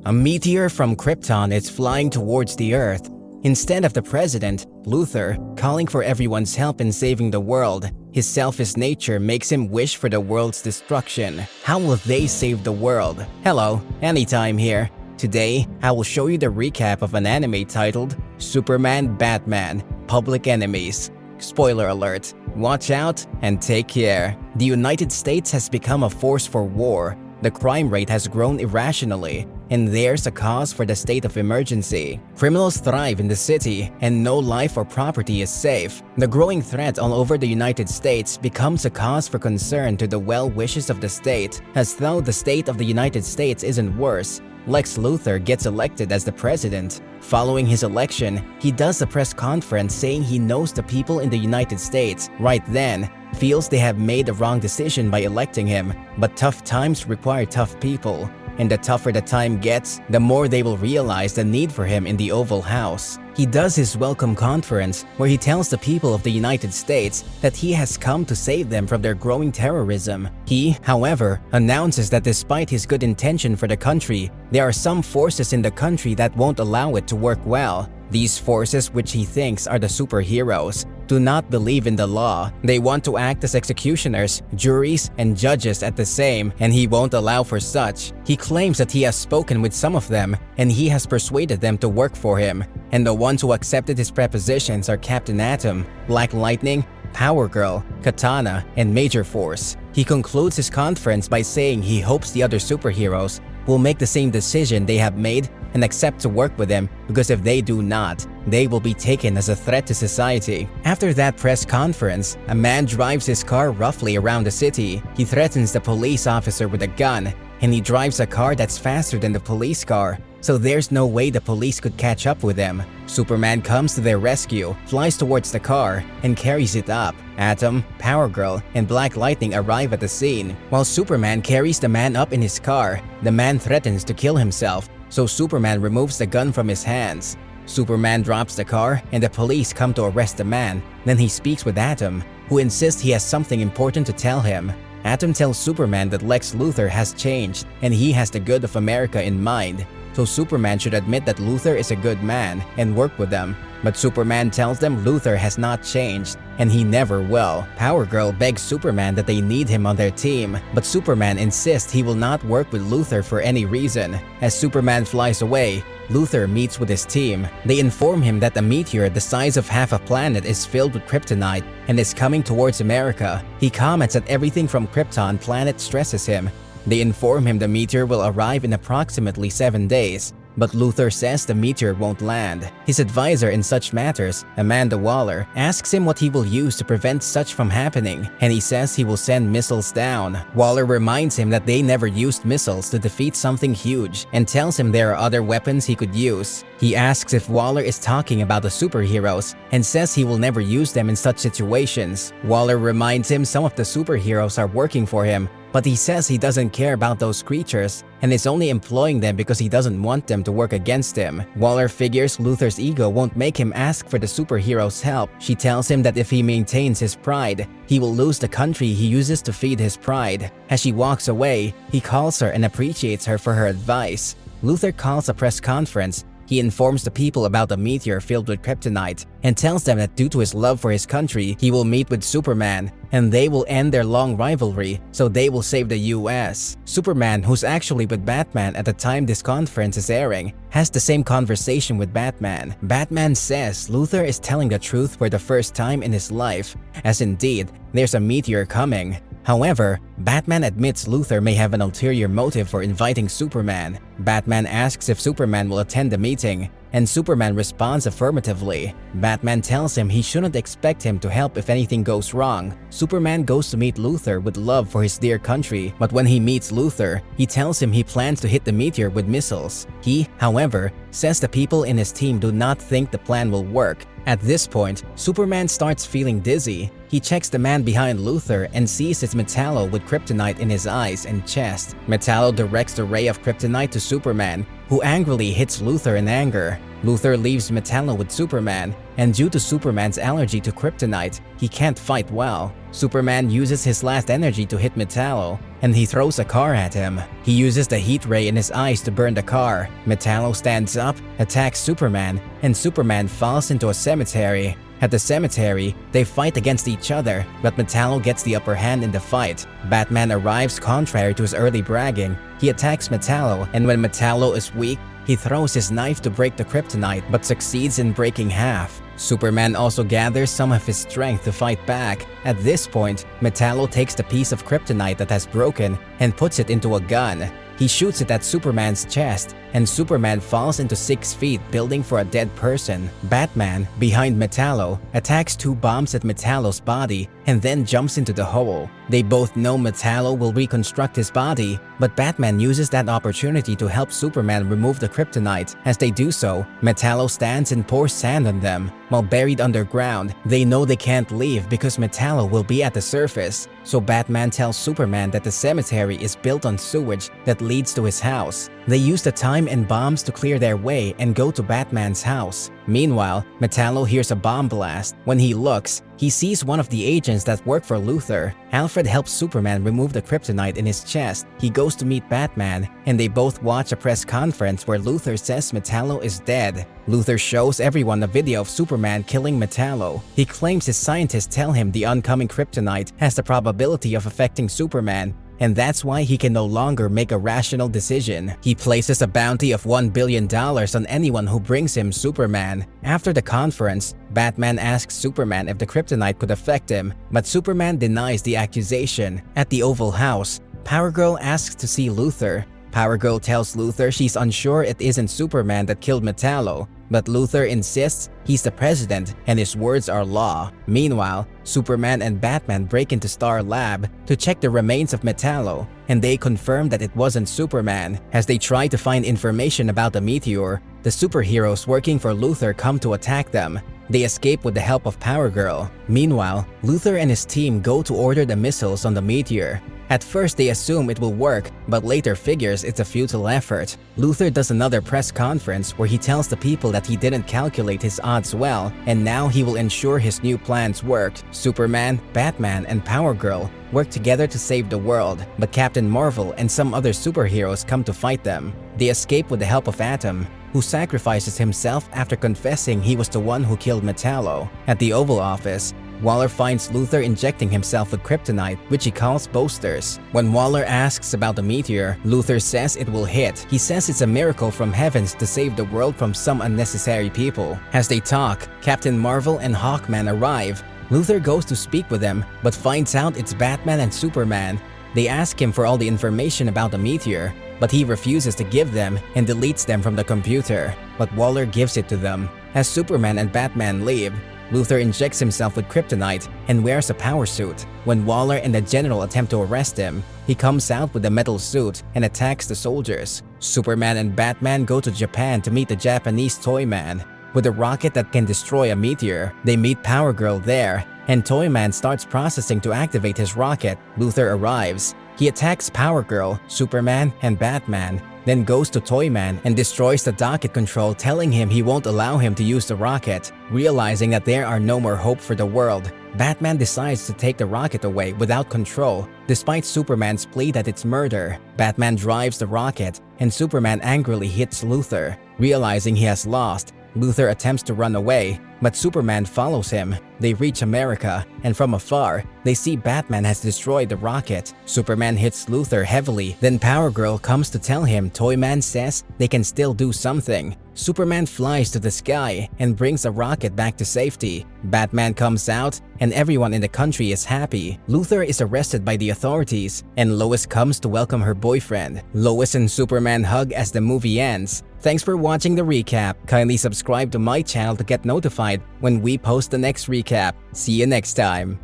A meteor from Krypton is flying towards the Earth. Instead of the president, Luthor, calling for everyone's help in saving the world, his selfish nature makes him wish for the world's destruction. How will they save the world? Hello, Anytime here. Today, I will show you the recap of an anime titled Superman Batman Public Enemies. Spoiler alert, watch out and take care. The United States has become a force for war. The crime rate has grown irrationally, and there's a cause for the state of emergency. Criminals thrive in the city, and no life or property is safe. The growing threat all over the United States becomes a cause for concern to the well-wishes of the state. As though the state of the United States isn't worse, Lex Luthor gets elected as the president. Following his election, he does a press conference saying he knows the people in the United States, right then, feels they have made the wrong decision by electing him, but tough times require tough people. And the tougher the time gets, the more they will realize the need for him in the Oval House. He does his welcome conference where he tells the people of the United States that he has come to save them from their growing terrorism. He, however, announces that despite his good intention for the country, there are some forces in the country that won't allow it to work well. These forces, which he thinks are the superheroes, do not believe in the law. They want to act as executioners, juries, and judges at the same, and he won't allow for such. He claims that he has spoken with some of them, and he has persuaded them to work for him. And the ones who accepted his propositions are Captain Atom, Black Lightning, Power Girl, Katana, and Major Force. He concludes his conference by saying he hopes the other superheroes will make the same decision they have made and accept to work with him, because if they do not, they will be taken as a threat to society. After that press conference, a man drives his car roughly around the city. He threatens the police officer with a gun, and he drives a car that's faster than the police car, so there's no way the police could catch up with him. Superman comes to their rescue, flies towards the car, and carries it up. Atom, Power Girl, and Black Lightning arrive at the scene. While Superman carries the man up in his car, the man threatens to kill himself, so Superman removes the gun from his hands. Superman drops the car, and the police come to arrest the man. Then he speaks with Atom, who insists he has something important to tell him. Atom tells Superman that Lex Luthor has changed, and he has the good of America in mind. So Superman should admit that Luthor is a good man and work with them. But Superman tells them Luthor has not changed, and he never will. Power Girl begs Superman that they need him on their team, but Superman insists he will not work with Luthor for any reason. As Superman flies away, Luthor meets with his team. They inform him that a meteor the size of half a planet is filled with kryptonite and is coming towards America. He comments that everything from Krypton planet stresses him. They inform him the meteor will arrive in approximately 7 days, but Luthor says the meteor won't land. His advisor in such matters, Amanda Waller, asks him what he will use to prevent such from happening, and he says he will send missiles down. Waller reminds him that they never used missiles to defeat something huge, and tells him there are other weapons he could use. He asks if Waller is talking about the superheroes, and says he will never use them in such situations. Waller reminds him some of the superheroes are working for him, but he says he doesn't care about those creatures and is only employing them because he doesn't want them to work against him. Waller figures Luthor's ego won't make him ask for the superheroes' help. She tells him that if he maintains his pride, he will lose the country he uses to feed his pride. As she walks away, he calls her and appreciates her for her advice. Luthor calls a press conference. He informs the people about the meteor filled with kryptonite and tells them that due to his love for his country, he will meet with Superman and they will end their long rivalry, so they will save the US. Superman, who's actually with Batman at the time this conference is airing, has the same conversation with Batman. Batman says Luthor is telling the truth for the first time in his life, as indeed, there's a meteor coming. However, Batman admits Luthor may have an ulterior motive for inviting Superman. Batman asks if Superman will attend the meeting, and Superman responds affirmatively. Batman tells him he shouldn't expect him to help if anything goes wrong. Superman goes to meet Luthor with love for his dear country, but when he meets Luthor, he tells him he plans to hit the meteor with missiles. He, however, says the people in his team do not think the plan will work. At this point, Superman starts feeling dizzy. He checks the man behind Luthor and sees it's Metallo with kryptonite in his eyes and chest. Metallo directs the ray of kryptonite to Superman, who angrily hits Luthor in anger. Luthor leaves Metallo with Superman, and due to Superman's allergy to kryptonite, he can't fight well. Superman uses his last energy to hit Metallo, and he throws a car at him. He uses the heat ray in his eyes to burn the car. Metallo stands up, attacks Superman, and Superman falls into a cemetery. At the cemetery, they fight against each other, but Metallo gets the upper hand in the fight. Batman arrives contrary to his early bragging. He attacks Metallo, and when Metallo is weak, he throws his knife to break the kryptonite but succeeds in breaking half. Superman also gathers some of his strength to fight back. At this point, Metallo takes the piece of kryptonite that has broken and puts it into a gun. He shoots it at Superman's chest, and Superman falls into 6 feet, building for a dead person. Batman, behind Metallo, attacks 2 bombs at Metallo's body and then jumps into the hole. They both know Metallo will reconstruct his body, but Batman uses that opportunity to help Superman remove the kryptonite. As they do so, Metallo stands and pours sand on them. While buried underground, they know they can't leave because Metallo will be at the surface. So Batman tells Superman that the cemetery is built on sewage that leads to his house. They use the time and bombs to clear their way and go to Batman's house. Meanwhile, Metallo hears a bomb blast. When he looks, he sees one of the agents that work for Luthor. Alfred helps Superman remove the kryptonite in his chest. He goes to meet Batman, and they both watch a press conference where Luthor says Metallo is dead. Luthor shows everyone a video of Superman killing Metallo. He claims his scientists tell him the oncoming kryptonite has the probability of affecting Superman, and that's why he can no longer make a rational decision. He places a bounty of $1 billion on anyone who brings him Superman. After the conference, Batman asks Superman if the kryptonite could affect him, but Superman denies the accusation. At the Oval House, Power Girl asks to see Luthor. Power Girl tells Luthor she's unsure it isn't Superman that killed Metallo, but Luthor insists he's the president and his words are law. Meanwhile, Superman and Batman break into Star Lab to check the remains of Metallo, and they confirm that it wasn't Superman. As they try to find information about the meteor, the superheroes working for Luthor come to attack them. They escape with the help of Power Girl. Meanwhile, Luthor and his team go to order the missiles on the meteor. At first they assume it will work, but later figures it's a futile effort. Luthor does another press conference where he tells the people that he didn't calculate his odds well, and now he will ensure his new plans worked. Superman, Batman, and Power Girl work together to save the world, but Captain Marvel and some other superheroes come to fight them. They escape with the help of Atom, who sacrifices himself after confessing he was the one who killed Metallo. At the Oval Office, Waller finds Luthor injecting himself with kryptonite, which he calls boasters. When Waller asks about the meteor, Luthor says it will hit. He says it's a miracle from heavens to save the world from some unnecessary people. As they talk, Captain Marvel and Hawkman arrive. Luthor goes to speak with them, but finds out it's Batman and Superman. They ask him for all the information about the meteor, but he refuses to give them and deletes them from the computer. But Waller gives it to them. As Superman and Batman leave, Luthor injects himself with kryptonite and wears a power suit. When Waller and the general attempt to arrest him, he comes out with a metal suit and attacks the soldiers. Superman and Batman go to Japan to meet the Japanese Toyman. With a rocket that can destroy a meteor, they meet Power Girl there, and Toyman starts processing to activate his rocket. Luthor arrives. He attacks Power Girl, Superman, and Batman, then goes to Toyman and destroys the docket control, telling him he won't allow him to use the rocket. Realizing that there are no more hope for the world, Batman decides to take the rocket away without control, despite Superman's plea that it's murder. Batman drives the rocket, and Superman angrily hits Luthor. Realizing he has lost, Luthor attempts to run away, but Superman follows him. They reach America, and from afar, they see Batman has destroyed the rocket. Superman hits Luthor heavily, then Power Girl comes to tell him Toyman says they can still do something. Superman flies to the sky and brings a rocket back to safety. Batman comes out, and everyone in the country is happy. Luthor is arrested by the authorities, and Lois comes to welcome her boyfriend. Lois and Superman hug as the movie ends. Thanks for watching the recap. Kindly subscribe to my channel to get notified when we post the next recap. See you next time.